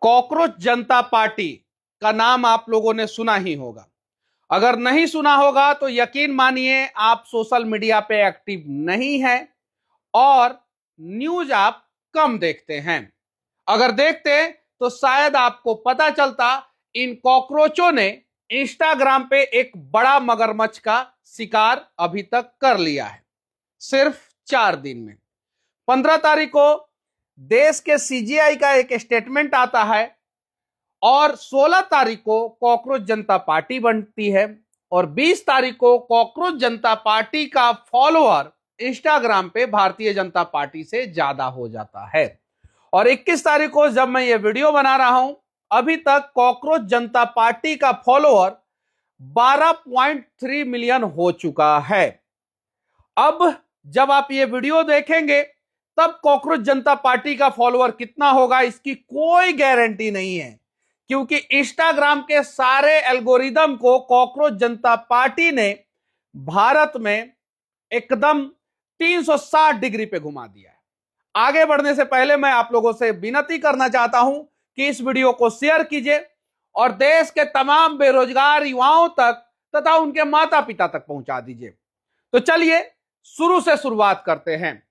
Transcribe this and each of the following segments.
Cockroach जनता party का नाम आप लोगों ने सुना ही होगा। अगर नहीं सुना होगा तो यकीन मानिए आप सोशल मीडिया पे एक्टिव नहीं हैं और न्यूज आप कम देखते हैं। अगर देखते तो शायद आपको पता चलता इन कॉकरोचों ने इंस्टाग्राम पे एक बड़ा मगरमच्छ का शिकार अभी तक कर लिया है, सिर्फ 4 दिन में। 15 तारीख को देश के सीजीआई का एक स्टेटमेंट आता है और 16 तारीख को कॉकरोच जनता पार्टी बनती है और 20 तारीख को कॉकरोच जनता पार्टी का फॉलोअर इंस्टाग्राम पे भारतीय जनता पार्टी से ज्यादा हो जाता है। और 21 तारीख को जब मैं ये वीडियो बना रहा हूं, अभी तक कॉकरोच जनता पार्टी का फॉलोअर 12.3 मिलियन हो चुका है। अब जब आप ये वीडियो देखेंगे तब कॉकरोच जनता पार्टी का फॉलोअर कितना होगा इसकी कोई गारंटी नहीं है, क्योंकि इंस्टाग्राम के सारे एल्गोरिदम को कॉकरोच जनता पार्टी ने भारत में एकदम 360 डिग्री पे घुमा दिया है। आगे बढ़ने से पहले मैं आप लोगों से विनती करना चाहता हूं कि इस वीडियो को शेयर कीजिए और देश के तमाम बेरोजगार युवाओं तक तथा उनके माता पिता तक पहुंचा दीजिए। तो चलिए शुरू से शुरुआत करते हैं।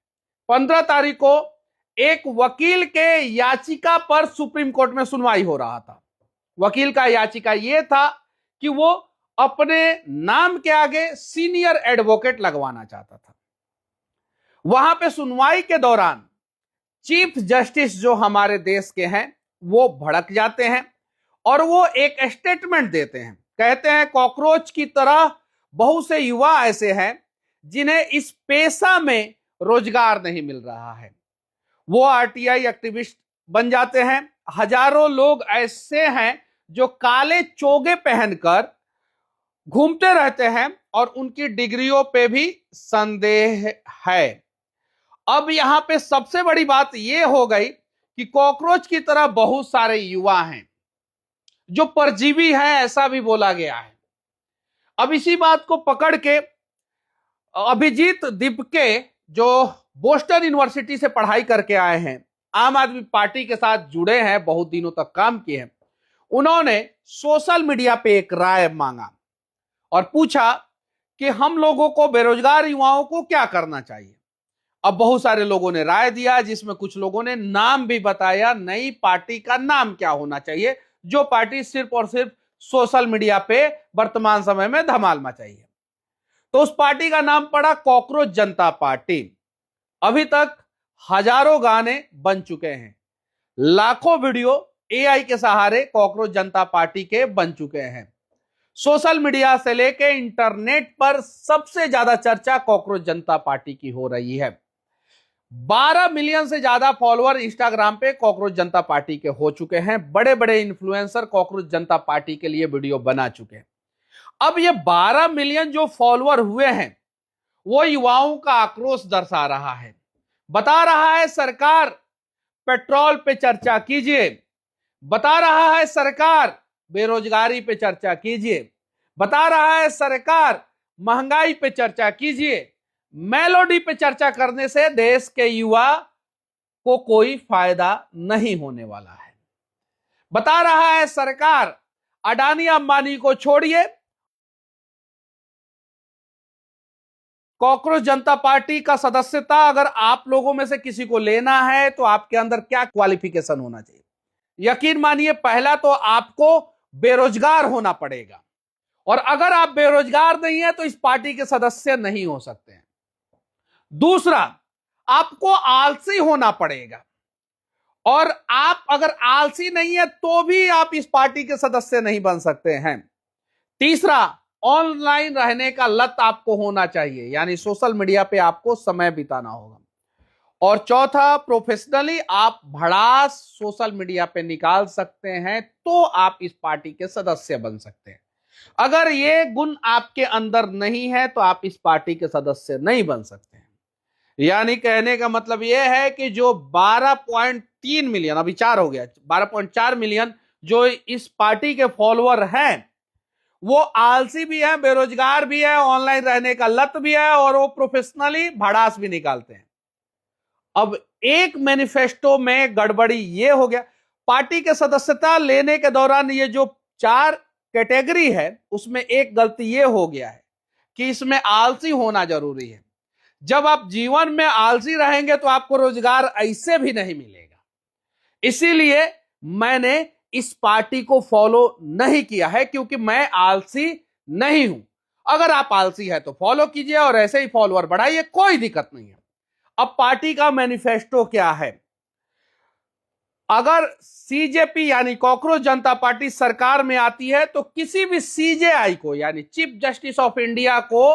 15 तारीख को एक वकील के याचिका पर सुप्रीम कोर्ट में सुनवाई हो रहा था। वकील का याचिका यह था कि वो अपने नाम के आगे सीनियर एडवोकेट लगवाना चाहता था। वहां पे सुनवाई के दौरान चीफ जस्टिस जो हमारे देश के हैं वो भड़क जाते हैं और वो एक स्टेटमेंट देते हैं। कहते हैं कॉकरोच की तरह बहुत से युवा ऐसे हैं जिन्हें इस पेशा में रोजगार नहीं मिल रहा है। वो आरटीआई एक्टिविस्ट बन जाते हैं। हजारों लोग ऐसे हैं जो काले चोगे पहनकर घूमते रहते हैं और उनकी डिग्रियों पे भी संदेह है। अब यहां पे सबसे बड़ी बात यह हो गई कि कॉकरोच की तरह बहुत सारे युवा हैं जो परजीवी हैं, ऐसा भी बोला गया है। अब इसी बात को पकड़ के अभिजीत दिपके जो बोस्टन यूनिवर्सिटी से पढ़ाई करके आए हैं, आम आदमी पार्टी के साथ जुड़े हैं, बहुत दिनों तक काम किए हैं, उन्होंने सोशल मीडिया पे एक राय मांगा और पूछा कि हम लोगों को, बेरोजगार युवाओं को क्या करना चाहिए। अब बहुत सारे लोगों ने राय दिया, जिसमें कुछ लोगों ने नाम भी बताया, नई पार्टी का नाम क्या होना चाहिए, जो पार्टी सिर्फ और सिर्फ सोशल मीडिया पे वर्तमान समय में धमाल मचाई। तो उस पार्टी का नाम पड़ा कॉकरोच जनता पार्टी। अभी तक हजारों गाने बन चुके हैं, लाखों वीडियो एआई के सहारे कॉकरोच जनता पार्टी के बन चुके हैं। सोशल मीडिया से लेके इंटरनेट पर सबसे ज्यादा चर्चा कॉकरोच जनता पार्टी की हो रही है। 12 मिलियन से ज्यादा फॉलोअर इंस्टाग्राम पे कॉकरोच जनता पार्टी के हो चुके हैं। बड़े बड़े इन्फ्लुएंसर कॉकरोच जनता पार्टी के लिए वीडियो बना चुके हैं। अब ये 12 मिलियन जो फॉलोअर हुए हैं वो युवाओं का आक्रोश दर्शा रहा है। बता रहा है सरकार पेट्रोल पे चर्चा कीजिए, बता रहा है सरकार बेरोजगारी पे चर्चा कीजिए, बता रहा है सरकार महंगाई पे चर्चा कीजिए। मेलोडी पे चर्चा करने से देश के युवा को कोई फायदा नहीं होने वाला है। बता रहा है सरकार अडानी अंबानी को छोड़िए, कॉकरोच जनता पार्टी का सदस्यता अगर आप लोगों में से किसी को लेना है तो आपके अंदर क्या क्वालिफिकेशन होना चाहिए। यकीन मानिए, पहला तो आपको बेरोजगार होना पड़ेगा और अगर आप बेरोजगार नहीं है तो इस पार्टी के सदस्य नहीं हो सकते हैं। दूसरा, आपको आलसी होना पड़ेगा और आप अगर आलसी नहीं है तो भी आप इस पार्टी के सदस्य नहीं बन सकते हैं। तीसरा, ऑनलाइन रहने का लत आपको होना चाहिए, यानी सोशल मीडिया पे आपको समय बिताना होगा। और चौथा, प्रोफेशनली आप भड़ास सोशल मीडिया पे निकाल सकते हैं तो आप इस पार्टी के सदस्य बन सकते हैं। अगर ये गुण आपके अंदर नहीं है तो आप इस पार्टी के सदस्य नहीं बन सकते हैं। यानी कहने का मतलब यह है कि जो 12.3 मिलियन, अभी 4 हो गया, 12.4 मिलियन जो इस पार्टी के फॉलोअर हैं वो आलसी भी है, बेरोजगार भी है, ऑनलाइन रहने का लत भी है और वो प्रोफेशनली भड़ास भी निकालते हैं। अब एक मैनिफेस्टो में गड़बड़ी ये हो गया, पार्टी के सदस्यता लेने के दौरान ये जो 4 कैटेगरी है उसमें एक गलती ये हो गया है कि इसमें आलसी होना जरूरी है। जब आप जीवन में आलसी रहेंगे तो आपको रोजगार ऐसे भी नहीं मिलेगा। इसीलिए मैंने इस पार्टी को फॉलो नहीं किया है, क्योंकि मैं आलसी नहीं हूं। अगर आप आलसी है तो फॉलो कीजिए और ऐसे ही फॉलोअर बढ़ाइए, कोई दिक्कत नहीं है। अब पार्टी का मैनिफेस्टो क्या है? अगर सीजेपी यानी कॉकरोच जनता पार्टी सरकार में आती है तो किसी भी सीजेआई को यानी चीफ जस्टिस ऑफ इंडिया को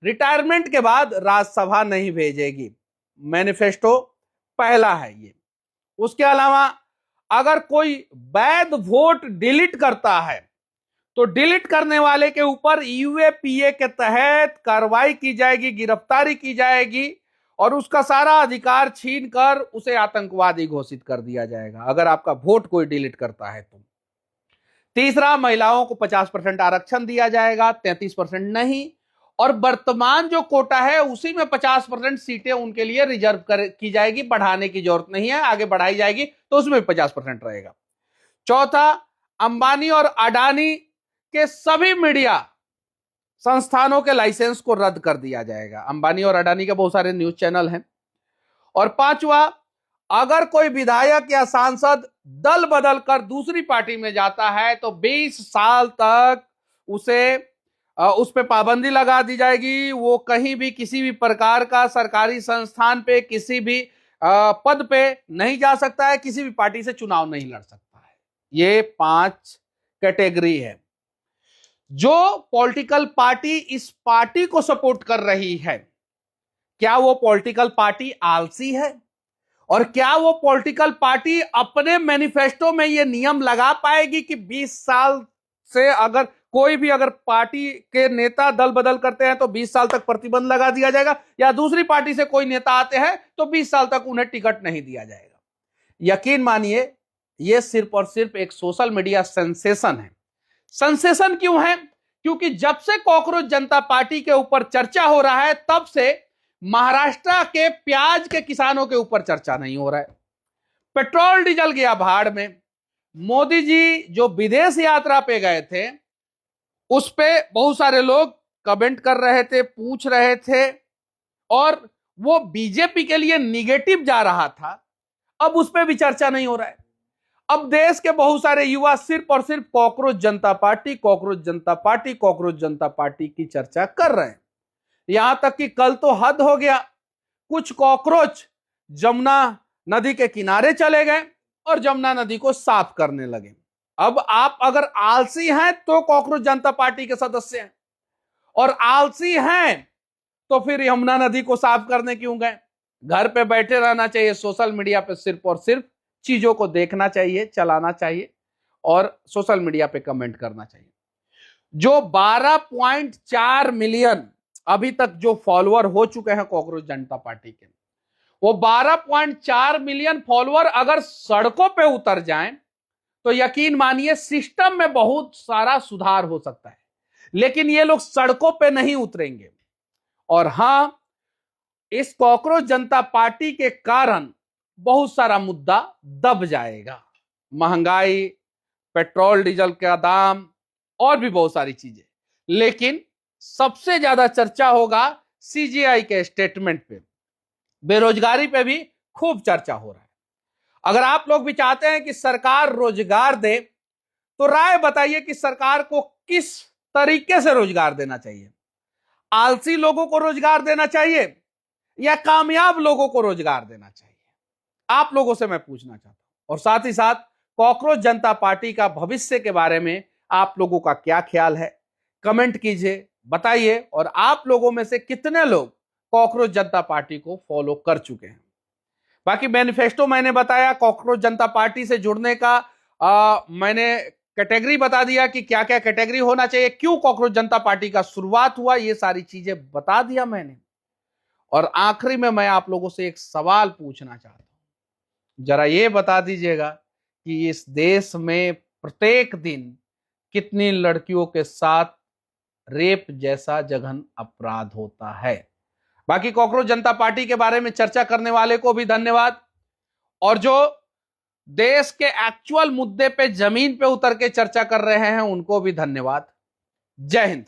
रिटायरमेंट के बाद राज्यसभा नहीं भेजेगी। मैनिफेस्टो पहला है ये। उसके अलावा अगर कोई वैध वोट डिलीट करता है तो डिलीट करने वाले के ऊपर यूएपीए के तहत कार्रवाई की जाएगी, गिरफ्तारी की जाएगी और उसका सारा अधिकार छीनकर उसे आतंकवादी घोषित कर दिया जाएगा अगर आपका वोट कोई डिलीट करता है तो। तीसरा, महिलाओं को 50% आरक्षण दिया जाएगा, 33% नहीं। और वर्तमान जो कोटा है उसी में 50% सीटें उनके लिए रिजर्व की जाएगी, बढ़ाने की जरूरत नहीं है, आगे बढ़ाई जाएगी तो उसमें 50% रहेगा। चौथा, अंबानी और अडानी के सभी मीडिया संस्थानों के लाइसेंस को रद्द कर दिया जाएगा। अंबानी और अडानी के बहुत सारे न्यूज चैनल हैं। और पांचवा, अगर कोई विधायक या सांसद दल बदल कर दूसरी पार्टी में जाता है तो 20 साल तक उस पे पाबंदी लगा दी जाएगी। वो कहीं भी किसी भी प्रकार का सरकारी संस्थान पे किसी भी पद पे नहीं जा सकता है, किसी भी पार्टी से चुनाव नहीं लड़ सकता है। ये 5 कैटेगरी है। जो पॉलिटिकल पार्टी इस पार्टी को सपोर्ट कर रही है, क्या वो पॉलिटिकल पार्टी आलसी है? और क्या वो पॉलिटिकल पार्टी अपने मैनिफेस्टो में ये नियम लगा पाएगी कि 20 साल से अगर कोई भी अगर पार्टी के नेता दल बदल करते हैं तो 20 साल तक प्रतिबंध लगा दिया जाएगा, या दूसरी पार्टी से कोई नेता आते हैं तो 20 साल तक उन्हें टिकट नहीं दिया जाएगा? यकीन मानिए, ये सिर्फ और सिर्फ एक सोशल मीडिया सेंसेशन है। सेंसेशन क्यों है? क्योंकि जब से कॉकरोच जनता पार्टी के ऊपर चर्चा हो रहा है तब से महाराष्ट्र के प्याज के किसानों के ऊपर चर्चा नहीं हो रहा है। पेट्रोल डीजल गया भाड़ में। मोदी जी जो विदेश यात्रा पे गए थे उस पे बहुत सारे लोग कमेंट कर रहे थे, पूछ रहे थे, और वो बीजेपी के लिए निगेटिव जा रहा था। अब उस पे भी चर्चा नहीं हो रहा है। अब देश के बहुत सारे युवा सिर्फ और सिर्फ कॉकरोच जनता पार्टी, कॉकरोच जनता पार्टी, कॉकरोच जनता पार्टी की चर्चा कर रहे हैं। यहां तक कि कल तो हद हो गया, कुछ कॉकरोच जमुना नदी के किनारे चले गए और जमुना नदी को साफ करने लगे। अब आप अगर आलसी हैं तो कॉकरोच जनता पार्टी के सदस्य हैं, और आलसी हैं तो फिर यमुना नदी को साफ करने क्यों गए? घर पे बैठे रहना चाहिए, सोशल मीडिया पे सिर्फ और सिर्फ चीजों को देखना चाहिए, चलाना चाहिए और सोशल मीडिया पे कमेंट करना चाहिए। जो 12.4 मिलियन अभी तक जो फॉलोअर हो चुके हैं कॉकरोच जनता पार्टी के, वो 12.4 मिलियन फॉलोअर अगर सड़कों पे उतर जाएं तो यकीन मानिए सिस्टम में बहुत सारा सुधार हो सकता है। लेकिन ये लोग सड़कों पे नहीं उतरेंगे। और हां, इस कॉकरोच जनता पार्टी के कारण बहुत सारा मुद्दा दब जाएगा। महंगाई, पेट्रोल डीजल का दाम और भी बहुत सारी चीजें। लेकिन सबसे ज्यादा चर्चा होगा सीजीआई के स्टेटमेंट पे। बेरोजगारी पे भी खूब चर्चा हो रहा है। अगर आप लोग भी चाहते हैं कि सरकार रोजगार दे तो राय बताइए कि सरकार को किस तरीके से रोजगार देना चाहिए? आलसी लोगों को रोजगार देना चाहिए या कामयाब लोगों को रोजगार देना चाहिए? आप लोगों से मैं पूछना चाहता हूं। और साथ ही साथ कॉकरोच जनता पार्टी का भविष्य के बारे में आप लोगों का क्या ख्याल है? कमेंट कीजिए, बताइए। और आप लोगों में से कितने लोग कॉकरोच जनता पार्टी को फॉलो कर चुके हैं? बाकी मैनिफेस्टो मैंने बताया, कॉकरोच जनता पार्टी से जुड़ने का मैंने कैटेगरी बता दिया कि क्या क्या कैटेगरी होना चाहिए, क्यों कॉकरोच जनता पार्टी का शुरुआत हुआ, ये सारी चीजें बता दिया मैंने। और आखिरी में मैं आप लोगों से एक सवाल पूछना चाहता हूं। जरा ये बता दीजिएगा कि इस देश में प्रत्येक दिन कितनी लड़कियों के साथ रेप जैसा जघन अपराध होता है? बाकी कॉकरोच जनता पार्टी के बारे में चर्चा करने वाले को भी धन्यवाद। और जो देश के एक्चुअल मुद्दे पे जमीन पे उतर के चर्चा कर रहे हैं, उनको भी धन्यवाद। जय हिंद।